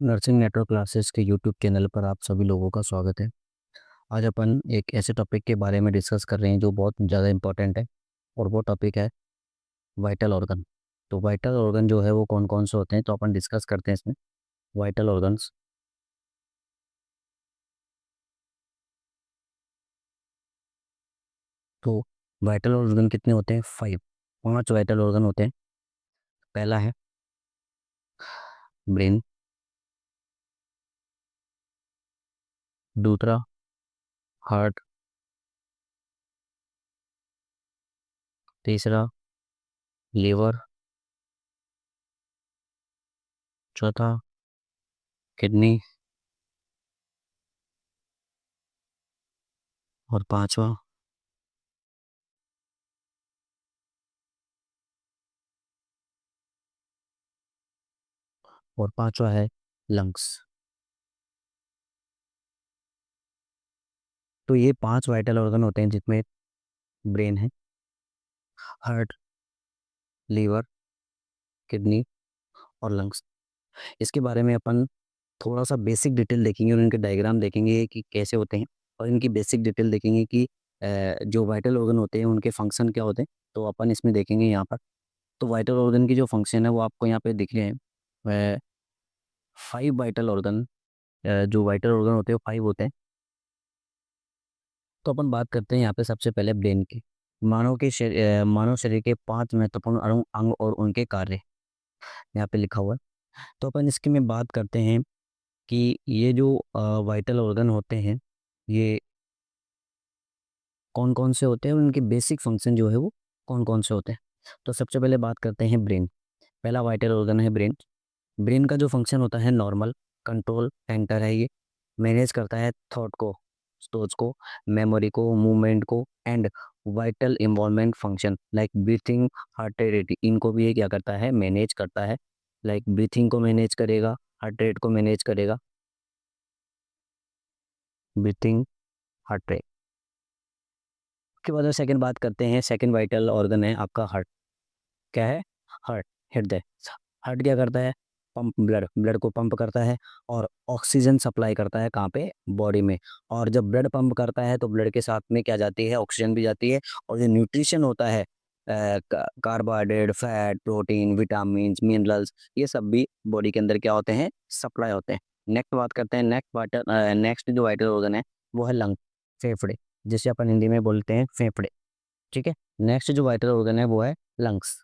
Nursing network classes के YouTube channel पर आप सभी लोगों का स्वागत है। आज अपन एक ऐसे टॉपिक के बारे में डिस्कस कर रहे हैं जो बहुत ज़्यादा इम्पोर्टेंट है, और वो टॉपिक है वाइटल ऑर्गन। तो वाइटल ऑर्गन जो है वो कौन कौन से होते हैं, तो अपन डिस्कस करते हैं इसमें वाइटल ऑर्गन्स। तो वाइटल ऑर्गन कितने होते हैं? 5 वाइटल ऑर्गन होते हैं। पहला है ब्रेन, दूसरा हार्ट, तीसरा लीवर, चौथा किडनी, और पांचवा है लंग्स। तो ये 5 वाइटल ऑर्गन होते हैं जिसमें ब्रेन है, हार्ट, लीवर, किडनी और लंग्स। इसके बारे में अपन थोड़ा सा बेसिक डिटेल देखेंगे और इनके डायग्राम देखेंगे कि कैसे होते हैं, और इनकी बेसिक डिटेल देखेंगे कि जो वाइटल ऑर्गन होते हैं उनके फंक्शन क्या होते हैं। तो अपन इसमें देखेंगे यहाँ पर। तो वाइटल ऑर्गन की जो फंक्शन है वो आपको यहाँ पे दिख रहे हैं। 5 वाइटल ऑर्गन, जो वाइटल ऑर्गन होते हैं वो 5 होते हैं। तो अपन बात करते हैं यहाँ पे सबसे पहले ब्रेन की। मानव शरीर के 5 महत्वपूर्ण अंग और उनके कार्य यहाँ पे लिखा हुआ है। तो अपन इसकी में बात करते हैं कि ये जो वाइटल ऑर्गन होते हैं ये कौन कौन से होते हैं और उनके बेसिक फंक्शन जो है वो कौन कौन से होते हैं। तो सबसे पहले बात करते हैं ब्रेन। पहला वाइटल ऑर्गन है ब्रेन। ब्रेन का जो फंक्शन होता है नॉर्मल कंट्रोल सेंटर है ये। मैनेज करता है थॉट को, सोच को, मेमोरी को, मूवमेंट को, and vital involvement function like breathing, heart rate, इनको भी ये क्या करता है, मैनेज करता है। लाइक ब्रीथिंग को मैनेज करेगा, हार्ट रेट को मैनेज करेगा। ब्रीथिंग, हार्ट रेट के बाद सेकंड बात करते हैं। सेकंड वाइटल ऑर्गन है आपका हार्ट। क्या है? हार्ट, हृदय। हार्ट क्या करता है? पंप ब्लड, ब्लड को पंप करता है और ऑक्सीजन सप्लाई करता है कहाँ पे? बॉडी में। और जब ब्लड पंप करता है तो ब्लड के साथ में क्या जाती है? ऑक्सीजन भी जाती है। और जो न्यूट्रिशन होता है, carbohydrate, fat, protein, vitamin, minerals, ये सब भी बॉडी के अंदर क्या होते हैं? सप्लाई होते हैं। नेक्स्ट बात करते हैं, नेक्स्ट जो वाइटल ऑर्गन है वो है लंग, फेफड़े, जिसे अपन हिंदी में बोलते हैं फेफड़े। ठीक है। नेक्स्ट जो वाइटल ऑर्गन है वो है लंग्स।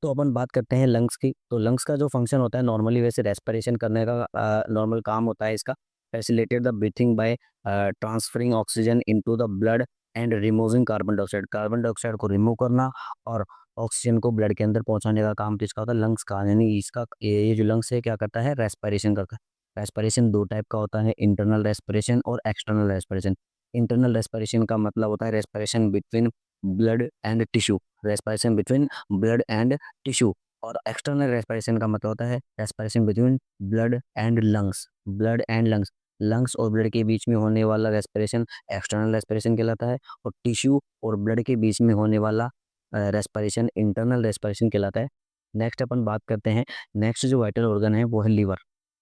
तो अपन बात करते हैं लंग्स की। तो लंग्स का जो फंक्शन होता है नॉर्मली वैसे रेस्पिरेशन करने का नॉर्मल काम होता है इसका। Facilitate the breathing by transferring oxygen into the blood and removing carbon dioxide, carbon dioxide को रिमूव करना और ऑक्सीजन को ब्लड के अंदर पहुंचाने का काम तो इसका होता है लंग्स का। यानी इसका ये जो लंग्स है क्या करता है? रेस्पिरेशन करता है। रेस्पिरेशन दो टाइप का होता है, इंटरनल रेस्पिरेशन और एक्सटर्नल रेस्पिरेशन। इंटरनल रेस्पिरेशन का मतलब होता है respiration between blood and tissue, respiration between blood and tissue. और एक्सटर्नल रेस्पिरेशन का मतलब होता है respiration between blood and lungs, blood and lungs. Lungs और ब्लड के बीच में होने वाला रेस्पिरेशन एक्सटर्नल रेस्पिरेशन कहलाता है, और टिश्यू और ब्लड के बीच में होने वाला रेस्पिरेशन इंटरनल रेस्पिरेशन कहलाता है। नेक्स्ट अपन बात करते हैं, नेक्स्ट जो वाइटल ऑर्गन है वो है लीवर।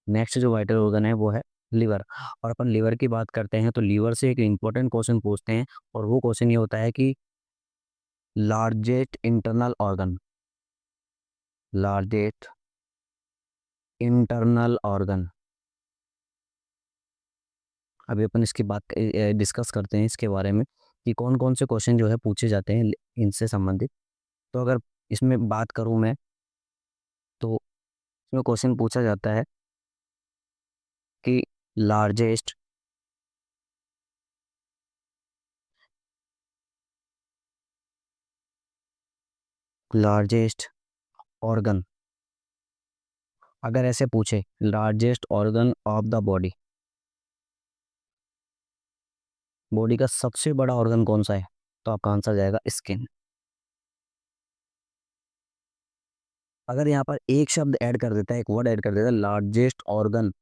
नेक्स्ट जो वाइटल ऑर्गन है वो है लीवर। और अपन लीवर की बात करते हैं तो लीवर से एक इंपॉर्टेंट क्वेश्चन पूछते हैं, और वो क्वेश्चन ये होता है कि largest internal organ, largest internal organ. अभी अपन इसकी बात डिस्कस करते हैं इसके बारे में कि कौन कौन से क्वेश्चन जो है पूछे जाते हैं इनसे संबंधित। तो अगर इसमें बात करूं मैं, तो इसमें क्वेश्चन पूछा जाता है कि लार्जेस्ट लार्जेस्ट ऑर्गन, अगर ऐसे पूछे largest organ of the body, body का सबसे बड़ा ऑर्गन कौन सा है, तो आपका आंसर जाएगा स्किन। अगर यहाँ पर एक शब्द ऐड कर देता है, एक वर्ड ऐड कर देता है, लार्जेस्ट ऑर्गन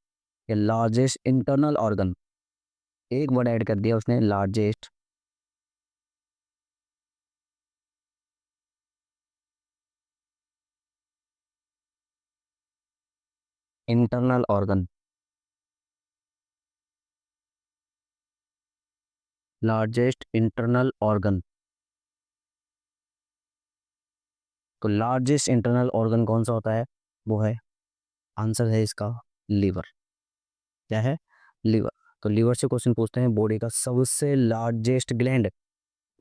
या लार्जेस्ट इंटरनल ऑर्गन, एक वर्ड ऐड कर दिया उसने, largest internal organ, largest internal organ. तो लार्जेस्ट इंटरनल ऑर्गन कौन सा होता है? वो है, आंसर है इसका लीवर। क्या है? लीवर। तो लीवर से क्वेश्चन पूछते हैं, बॉडी का सबसे लार्जेस्ट ग्लैंड,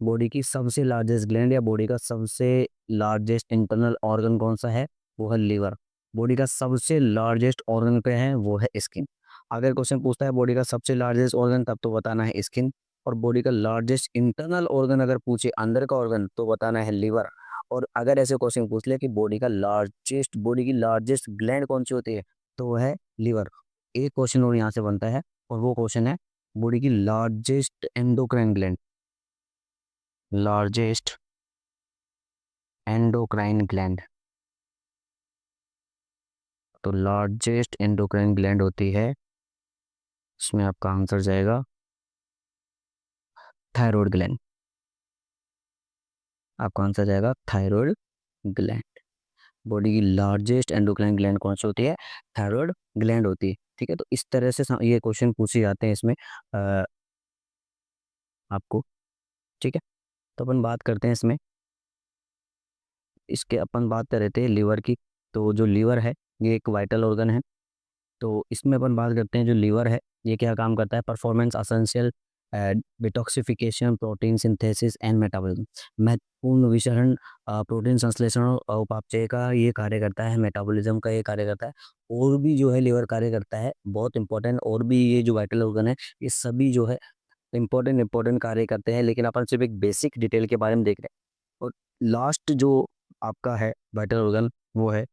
बॉडी की सबसे लार्जेस्ट ग्लैंड या बॉडी का सबसे लार्जेस्ट इंटरनल ऑर्गन कौन सा है? वो है लीवर। बॉडी का सबसे लार्जेस्ट ऑर्गन पे है वो है स्किन। अगर क्वेश्चन पूछता है बॉडी का सबसे लार्जेस्ट ऑर्गन, तब तो बताना है स्किन। और बॉडी का लार्जेस्ट इंटरनल ऑर्गन अगर पूछे, अंदर का ऑर्गन, तो बताना है लीवर। और अगर ऐसे क्वेश्चन पूछ ले कि बॉडी की लार्जेस्ट ग्लैंड कौन सी होती है, तो वो है लीवर। एक क्वेश्चन और यहाँ से बनता है, और वो क्वेश्चन है बॉडी की largest endocrine gland, largest endocrine gland. तो लार्जेस्ट एंडोक्राइन ग्लैंड होती है, इसमें आपका आंसर जाएगा थायराइड ग्लैंड। आपका आंसर जाएगा थायराइड ग्लैंड। बॉडी की लार्जेस्ट एंडोक्राइन ग्लैंड कौन सी होती है? थायराइड ग्लैंड होती है। ठीक है, तो इस तरह से ये क्वेश्चन पूछे जाते हैं इसमें आपको। ठीक है, तो अपन बात करते हैं इसमें, इसके अपन बात कर रहे थे लीवर की। तो जो लीवर है, ये एक वाइटल ऑर्गन है। तो इसमें अपन बात करते हैं, जो लीवर है ये क्या काम करता है? Performance essential detoxification, protein synthesis and metabolism. महत्वपूर्ण विषहरण, प्रोटीन संश्लेषण और उपापचय का ये कार्य करता है, मेटाबॉलिज्म का ये कार्य करता है। और भी जो है लीवर कार्य करता है, बहुत इंपॉर्टेंट। और भी ये जो वाइटल ऑर्गन है, ये सभी जो है इंपॉर्टेंट कार्य करते हैं, लेकिन अपन सिर्फ एक बेसिक डिटेल के बारे में देख रहे हैं। और लास्ट जो आपका है वाइटल ऑर्गन, वो है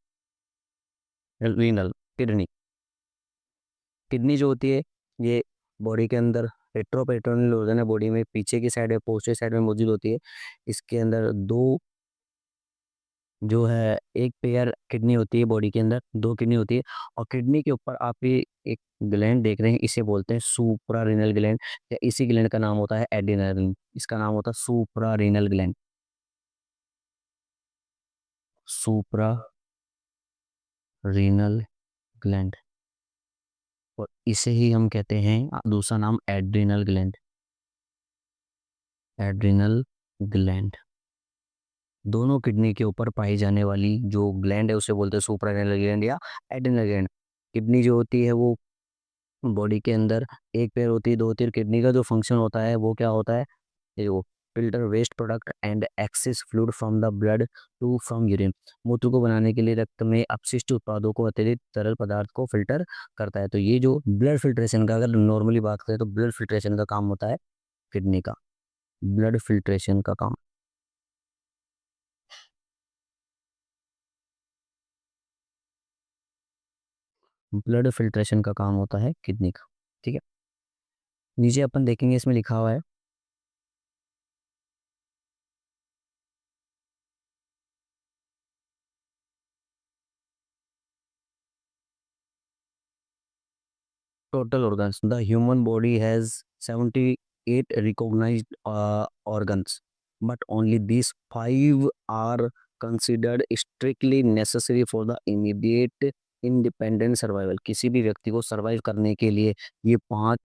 रीनल, किडनी। किडनी जो होती है, ये बॉडी के अंदर रेट्रोपेरिटोनियल ऑर्गन है, बॉडी में पीछे की साइड है, पोस्टर साइड में मौजूद होती है। इसके अंदर दो जो है, एक पेयर किडनी होती है, बॉडी के अंदर दो किडनी होती है। और किडनी के ऊपर आप ये एक ग्लैंड देख रहे हैं, इसे बोलते हैं सुप्रा रीनल ग्लैंड, या इसी ग्लैंड का नाम होता है एड्रिनल। इसका नाम होता है supra renal gland, supra renal gland. और इसे ही हम कहते हैं दूसरा नाम एड्रिनल ग्लैंड, एड्रिनल ग्लैंड। दोनों किडनी के ऊपर पाई जाने वाली जो ग्लैंड है, उसे बोलते हैं सुप्रारेनल ग्लैंड या एड्रिनल ग्लैंड। किडनी जो होती है वो बॉडी के अंदर एक पैर होती है, दो तीर। किडनी का जो फंक्शन होता है वो क्या होता है? ये वो filter waste product and excess fluid from the blood to from urine. मूत्र को बनाने के लिए रक्त में अपशिष्ट उत्पादों को, अतिरिक्त तरल पदार्थ को फिल्टर करता है। तो ये जो ब्लड फिल्ट्रेशन का, अगर नॉर्मली बात करें तो ब्लड फिल्ट्रेशन का काम होता है किडनी का, ब्लड फिल्ट्रेशन का काम, ब्लड फिल्ट्रेशन का काम होता है किडनी का। ठीक है, नीचे अपन देखेंगे, इसमें लिखा हुआ है total organs. The human body has 78 recognized organs, but only these five are considered strictly necessary for the immediate independent survival. किसी भी व्यक्ति को सर्वाइव करने के लिए ये पांच